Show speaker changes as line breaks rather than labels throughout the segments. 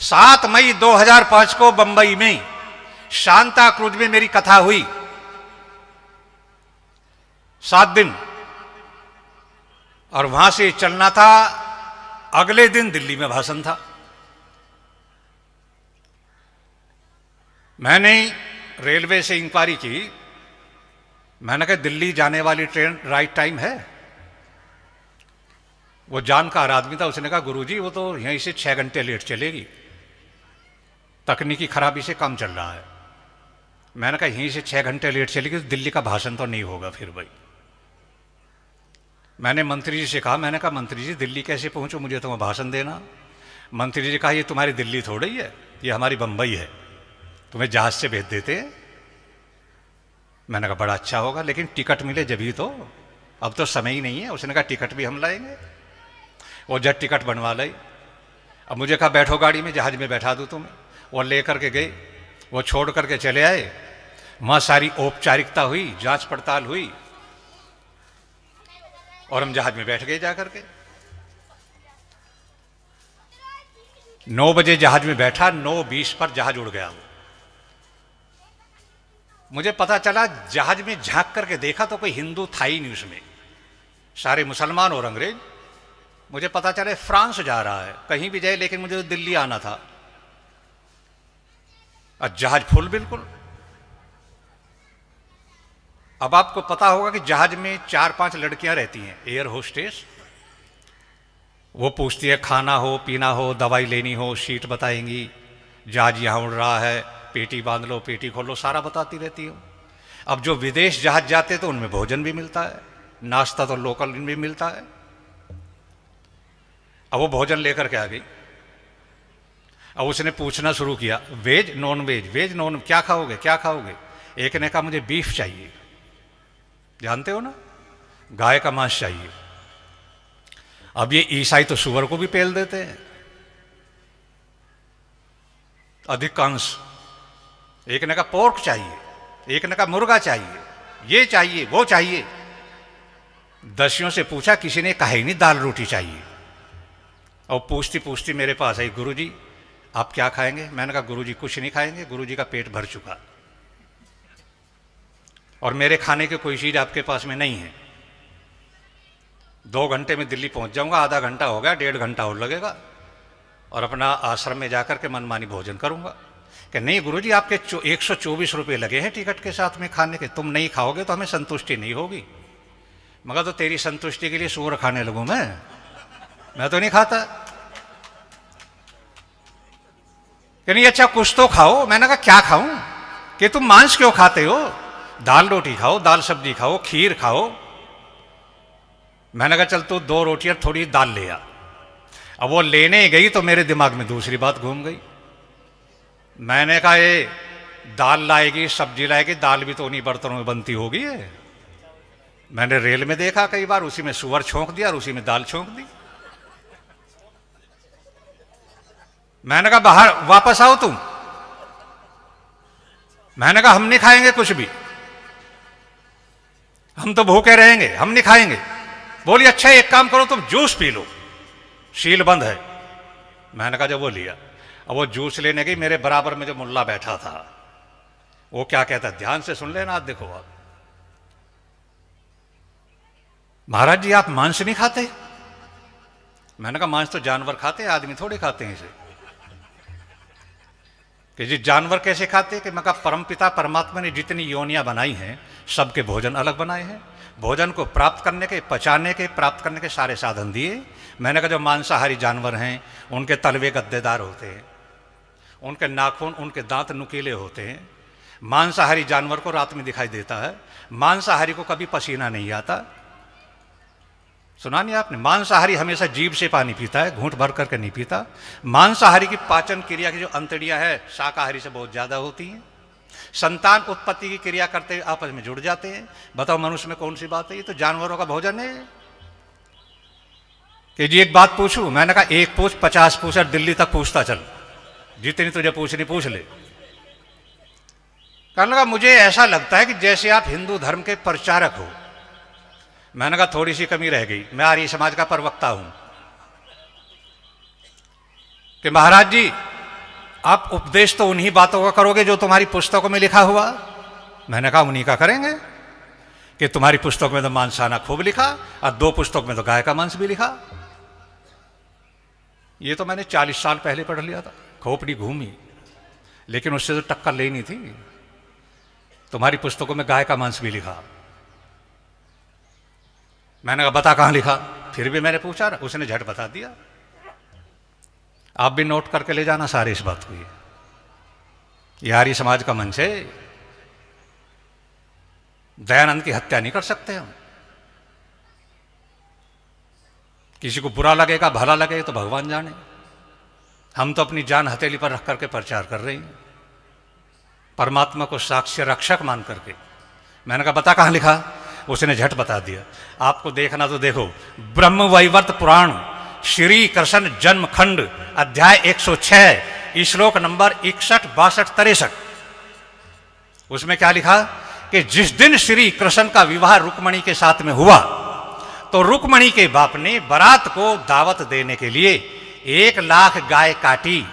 7 मई 2005 को बंबई में शांता क्रूज में मेरी कथा हुई। 7 दिन और वहां से चलना था। अगले दिन दिल्ली में भाषण था। मैंने रेलवे से इंक्वायरी की। मैंने कहा दिल्ली जाने वाली ट्रेन राइट टाइम है? वो जानकार आदमी था, उसने कहा गुरुजी वो तो यहीं से 6 घंटे लेट चलेगी, तकनीकी खराबी से कम चल रहा है। मैंने कहा यहीं से 6 घंटे लेट चलेगी तो दिल्ली का भाषण तो नहीं होगा फिर भाई। मैंने मंत्री जी से कहा, मैंने कहा मंत्री जी दिल्ली कैसे पहुंचूं, मुझे तो वहां भाषण देना। मंत्री जी कहा ये तुम्हारी दिल्ली थोड़ी है, ये हमारी बंबई है, तुम्हें जहाज से भेज देते हैं। मैंने कहा बड़ा अच्छा होगा, लेकिन टिकट मिले जभी तो, अब तो समय ही नहीं है। उसने कहा टिकट भी हम लाएंगे। वो जब टिकट बनवा लाई। अब मुझे कहा बैठो गाड़ी में, जहाज में बैठा दूं तुम्हें। वो ले करके गए, वो छोड़ करके चले आए। वहां सारी औपचारिकता हुई, जांच पड़ताल हुई और हम जहाज में बैठ गए जाकर के। 9 बजे जहाज में बैठा, 9:20 पर जहाज उड़ गया। वो मुझे पता चला, जहाज में झांक करके देखा तो कोई हिंदू था ही नहीं उसमें, सारे मुसलमान और अंग्रेज। मुझे पता चला फ्रांस जा रहा है, कहीं भी जाए, लेकिन मुझे तो दिल्ली आना था। और जहाज फुल बिल्कुल। अब आपको पता होगा कि जहाज में 4-5 लड़कियां रहती हैं, एयर होस्टेस। वो पूछती है खाना हो, पीना हो, दवाई लेनी हो, सीट बताएंगी, जहाज यहां उड़ रहा है, पेटी बांध लो, पेटी खोलो, सारा बताती रहती हूं। अब जो विदेश जहाज जाते तो उनमें भोजन भी मिलता है, नाश्ता तो लोकल भी मिलता है। अब वो भोजन लेकर के आ गई। अब उसने पूछना शुरू किया veg non veg, veg non, क्या खाओगे क्या खाओगे। एक ने कहा मुझे बीफ चाहिए, जानते हो ना, गाय का मांस चाहिए। अब ये ईसाई तो सुअर को भी पेल देते हैं अधिकांश। एक ने कहा पोर्क चाहिए, एक ने कहा मुर्गा चाहिए, ये चाहिए वो चाहिए। दसियों से पूछा, किसी ने कहा ही नहीं दाल रोटी चाहिए। और पूछती पूछती मेरे पास आई, गुरुजी आप क्या खाएंगे। मैंने कहा गुरुजी कुछ नहीं खाएंगे, गुरुजी का पेट भर चुका और मेरे खाने की कोई चीज आपके पास में नहीं है। 2 घंटे में दिल्ली पहुंच जाऊंगा, आधा घंटा हो गया, 1.5 घंटा और लगेगा, और अपना आश्रम में जाकर के मनमानी भोजन करूंगा। कि नहीं गुरुजी आपके 124 रुपये लगे हैं टिकट के साथ में खाने के, तुम नहीं खाओगे तो हमें संतुष्टि नहीं होगी। मगर तो तेरी संतुष्टि के लिए सूअर खाने लगूं मैं तो नहीं खाता। कि नहीं अच्छा कुछ तो खाओ। मैंने कहा क्या खाऊं। कि तुम मांस क्यों खाते हो, दाल रोटी खाओ, दाल सब्जी खाओ, खीर खाओ। मैंने कहा चल तू 2 रोटियां थोड़ी दाल ले आ। अब वो लेने गई तो मेरे दिमाग में दूसरी बात घूम गई। मैंने कहा ये दाल लाएगी, सब्जी लाएगी, दाल भी तो उन्हीं बर्तनों में बनती होगी। मैंने रेल में देखा कई बार, उसी में सुअर छोंक दिया और उसी में दाल छोंक दी। मैंने कहा बाहर वापस आओ तुम। मैंने कहा हम नहीं खाएंगे कुछ भी, हम तो भूखे रहेंगे, हम नहीं खाएंगे। बोली अच्छा एक काम करो तुम जूस पी लो, शील बंद है। मैंने कहा जब वो लिया। अब वो जूस लेने गई, मेरे बराबर में जो मुल्ला बैठा था वो क्या कहता, ध्यान से सुन लेना। देखो आप, महाराज जी आप मांस नहीं खाते। मैंने कहा मांस तो जानवर खाते हैं, आदमी थोड़े खाते हैं इसे। कि जी जानवर कैसे खाते। कि मैं कहा परमपिता परमात्मा ने जितनी योनियां बनाई हैं सबके भोजन अलग बनाए हैं, भोजन को प्राप्त करने के, पचाने के, प्राप्त करने के सारे साधन दिए। मैंने कहा जो मांसाहारी जानवर हैं उनके तलवे गद्देदार होते हैं, उनके नाखून, उनके दांत नुकीले होते हैं। मांसाहारी जानवर को रात में दिखाई देता है, मांसाहारी को कभी पसीना नहीं आता। सुना नहीं आपने, मांसाहारी हमेशा जीभ से पानी पीता है, घूंट भर करके नहीं पीता। मांसाहारी की पाचन क्रिया की जो अंतड़ियां है शाकाहारी से बहुत ज्यादा होती हैं। संतान उत्पत्ति की क्रिया करते हुए आपस में जुड़ जाते हैं। बताओ मनुष्य में कौन सी बात है, ये तो जानवरों का भोजन है। कि जी एक बात पूछूं। मैंने कहा एक पूछ, 50 पूछ और दिल्ली तक पूछता चल, जितनी तुझे पूछनी पूछ ले। कहने लगा मुझे ऐसा लगता है कि जैसे आप हिंदू धर्म के प्रचारक हो। मैंने कहा थोड़ी सी कमी रह गई, मैं आर्य समाज का प्रवक्ता हूं। कि महाराज जी आप उपदेश तो उन्हीं बातों का करोगे जो तुम्हारी पुस्तकों में लिखा हुआ। मैंने कहा उन्हीं का करेंगे कि तुम्हारी पुस्तक में तो मांसाहार खूब लिखा और 2 पुस्तक में तो गाय का मांस भी लिखा। ये तो मैंने 40 साल पहले पढ़ लिया था, खोपड़ी घूमी, लेकिन उससे तो टक्कर लेनी थी। तुम्हारी पुस्तकों में गाय का मांस भी लिखा। मैंने कहा बता कहां लिखा, फिर भी मैंने पूछा, उसने झट बता दिया। आप भी नोट करके ले जाना सारे इस बात को। ये आर्य समाज का मंच है। दयानंद की हत्या नहीं कर सकते हम। किसी को बुरा लगेगा भला लगेगा तो भगवान जाने। हम तो अपनी जान हथेली पर रख करके प्रचार कर रहे हैं, परमात्मा को साक्ष्य रक्षक मान करके। मैंने कहा बता कहां लिखा, उसने झट बता दिया। आपको देखना तो देखो, ब्रह्म वैवर्त पुराण श्री कृष्ण जन्म खंड अध्याय 106 श्लोक नंबर 61, 62, 63। उसमें क्या लिखा कि जिस दिन श्री कृष्ण का विवाह रुक्मणी के साथ में हुआ तो रुक्मणी के बाप ने बारात को दावत देने के लिए 1 लाख गाय काटी,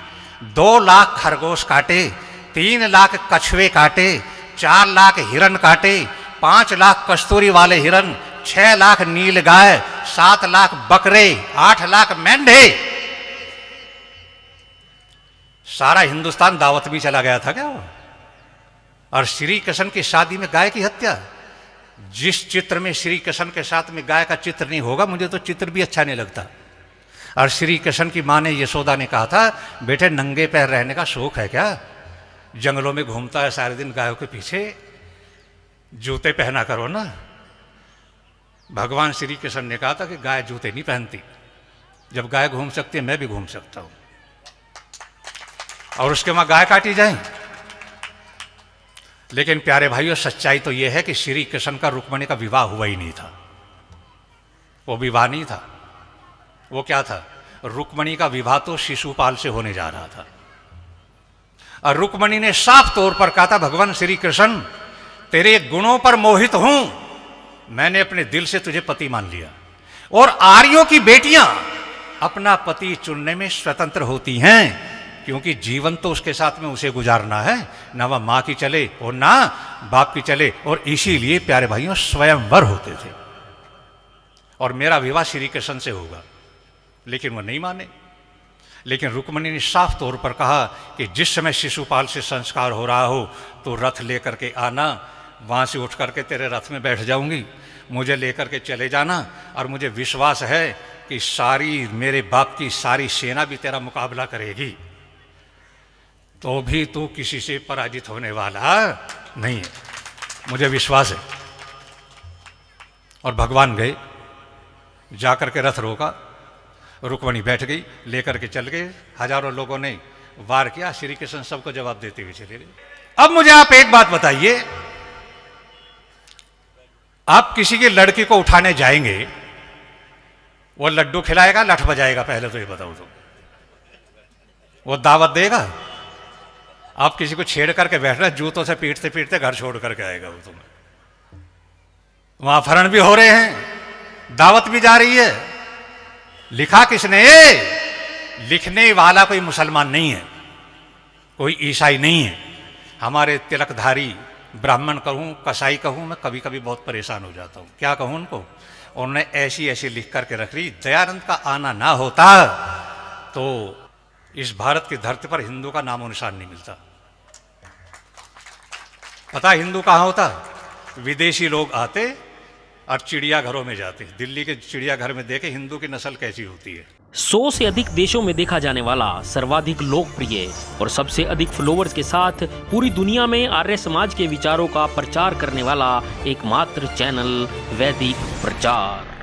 2 लाख खरगोश काटे, 3 लाख कछुए काटे, 4 लाख हिरन काटे, 5 लाख कस्तूरी वाले हिरन, 6 लाख नील गाय, 7 लाख बकरे, 8 लाख मेंढे। सारा हिंदुस्तान दावत में चला गया था क्या वो? और श्री कृष्ण की शादी में गाय की हत्या। जिस चित्र में श्री कृष्ण के साथ में गाय का चित्र नहीं होगा, मुझे तो चित्र भी अच्छा नहीं लगता। और श्री कृष्ण की मां ने यशोदा ने कहा था, बेटे नंगे पैर रहने का शौक है क्या? जंगलों में घूमता है सारे दिन गायों के पीछे, जूते पहना करो ना। भगवान श्री कृष्ण ने कहा था कि गाय जूते नहीं पहनती। जब गाय घूम सकती है मैं भी घूम सकता हूं। और उसके वहां गाय काटी जाए। लेकिन प्यारे भाइयों, सच्चाई तो यह है कि श्री कृष्ण का रुक्मणी का विवाह हुआ ही नहीं था। वो विवाह नहीं था। वो क्या था? रुक्मणी का विवाह तो शिशुपाल से होने जा रहा था। और रुक्मणी ने साफ तौर पर कहा था, भगवान श्री कृष्ण तेरे गुणों पर मोहित हूं, मैंने अपने दिल से तुझे पति मान लिया। और आर्यों की बेटियां अपना पति चुनने में स्वतंत्र होती हैं, क्योंकि जीवन तो उसके साथ में उसे गुजारना है, ना वह मां की चले और ना बाप की चले। और इसीलिए प्यारे भाइयों स्वयंवर होते थे। और मेरा विवाह श्री कृष्ण से होगा, लेकिन वह नहीं माने। लेकिन रुक्मणी ने साफ तौर पर कहा कि जिस समय शिशुपाल से संस्कार हो रहा हो तो रथ लेकर के आना, वहां से उठ करके तेरे रथ में बैठ जाऊंगी, मुझे लेकर के चले जाना। और मुझे विश्वास है कि सारी मेरे बाप की सारी सेना भी तेरा मुकाबला करेगी, तो भी तू किसी से पराजित होने वाला नहीं है, मुझे विश्वास है। और भगवान गए, जाकर के रथ रोका, रुक्मणी बैठ गई, लेकर के चल गए। हजारों लोगों ने वार किया, श्री कृष्ण सबको जवाब देते हुए चले गए। अब मुझे आप एक बात बताइए, आप किसी की लड़की को उठाने जाएंगे, वो लड्डू खिलाएगा लठ बजाएगा? पहले तो ये बताओ, तो वो दावत देगा? आप किसी को छेड़ करके बैठ रहे, जूतों से पीटते पीटते घर छोड़ करके आएगा वो तुम्हें। वहां अपहरण भी हो रहे हैं, दावत भी जा रही है। लिखा किसने? लिखने वाला कोई मुसलमान नहीं है, कोई ईसाई नहीं है। हमारे तिलकधारी ब्राह्मण कहूं कसाई कहूं, मैं कभी कभी बहुत परेशान हो जाता हूं। क्या कहूं उनको? उन्होंने ऐसी ऐसी लिख करके रख ली। दयानंद का आना ना होता तो इस भारत की धरती पर हिंदू का नामो निशान नहीं मिलता। पता हिंदू कहां होता? विदेशी लोग आते और चिड़ियाघरों में जाते। दिल्ली के चिड़ियाघर में देखे हिंदू की नस्ल कैसी होती है।
100 से अधिक देशों में देखा जाने वाला, सर्वाधिक लोकप्रिय और सबसे अधिक फॉलोअर्स के साथ पूरी दुनिया में आर्य समाज के विचारों का प्रचार करने वाला एकमात्र चैनल वैदिक प्रचार।